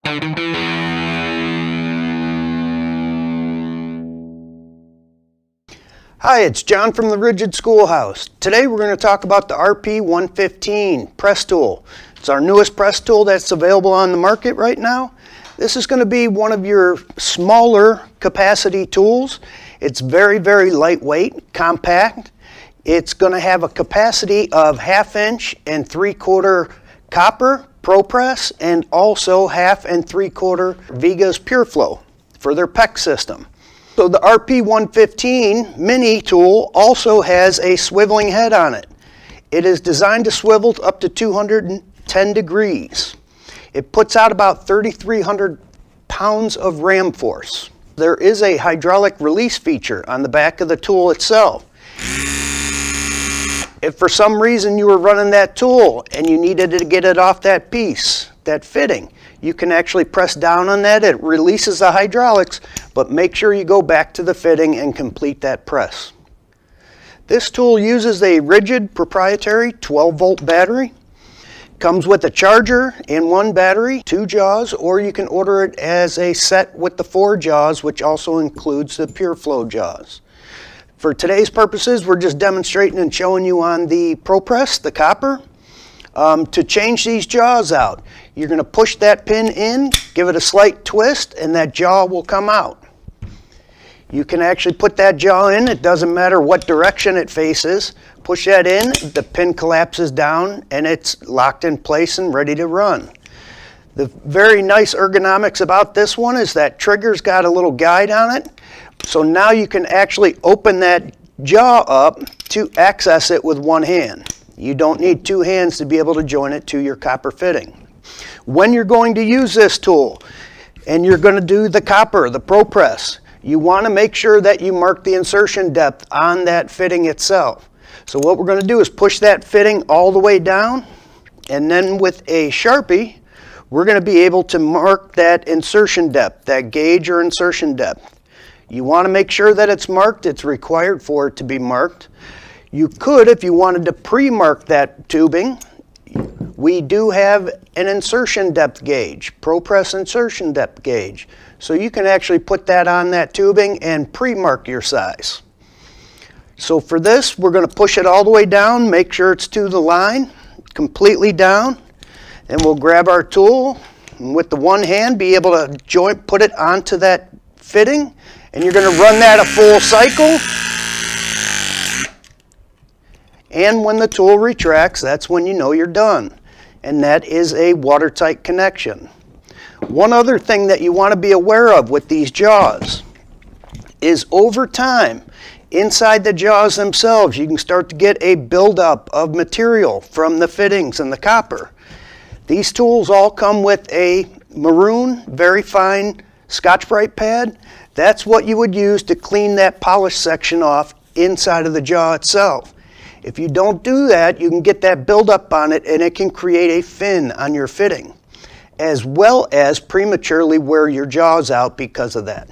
Hi, it's John from the RIDGID Schoolhouse. Today we're going to talk about the RP115 press tool. It's our newest press tool that's available on the market right now. This is going to be one of your smaller capacity tools. It's very, very lightweight, compact. It's going to have a capacity of 1/2 inch and 3/4 copper Pro Press, and also 1/2 and 3/4 Vigas Pure Flow for their PEX system. So the RP115 mini tool also has a swiveling head on it. It is designed to swivel up to 210 degrees. It puts out about 3,300 pounds of ram force. There is a hydraulic release feature on the back of the tool itself. If for some reason you were running that tool and you needed to get it off that piece, that fitting, you can actually press down on that. It releases the hydraulics, but make sure you go back to the fitting and complete that press. This tool uses a RIDGID proprietary 12-volt battery. Comes with a charger and 1 battery, 2 jaws, or you can order it as a set with the 4 jaws, which also includes the Pure Flow jaws. For today's purposes, we're just demonstrating and showing you on the Pro Press, the copper. To change these jaws out, you're going to push that pin in, give it a slight twist, and that jaw will come out. You can actually put that jaw in. It doesn't matter what direction it faces. Push that in, the pin collapses down, and it's locked in place and ready to run. The very nice ergonomics about this one is that trigger's got a little guide on it. So now you can actually open that jaw up to access it with 1 hand. You don't need 2 hands to be able to join it to your copper fitting. When you're going to use this tool and you're going to do the copper, the Pro Press, you want to make sure that you mark the insertion depth on that fitting itself. So what we're going to do is push that fitting all the way down, and then with a Sharpie, we're going to be able to mark that insertion depth, that gauge or insertion depth. You want to make sure that it's marked. It's required for it to be marked. You could, if you wanted to pre-mark that tubing, we do have an insertion depth gauge, Pro Press insertion depth gauge. So you can actually put that on that tubing and pre-mark your size. So for this, we're going to push it all the way down, make sure it's to the line, completely down, and we'll grab our tool and with the 1 hand be able to put it onto that fitting, and you're going to run that a full cycle. And when the tool retracts, that's when you know you're done. And that is a watertight connection. One other thing that you want to be aware of with these jaws is over time, inside the jaws themselves, you can start to get a buildup of material from the fittings and the copper. These tools all come with a maroon, very fine Scotch-Brite pad. That's what you would use to clean that polished section off inside of the jaw itself. If you don't do that, you can get that buildup on it, and it can create a fin on your fitting, as well as prematurely wear your jaws out because of that.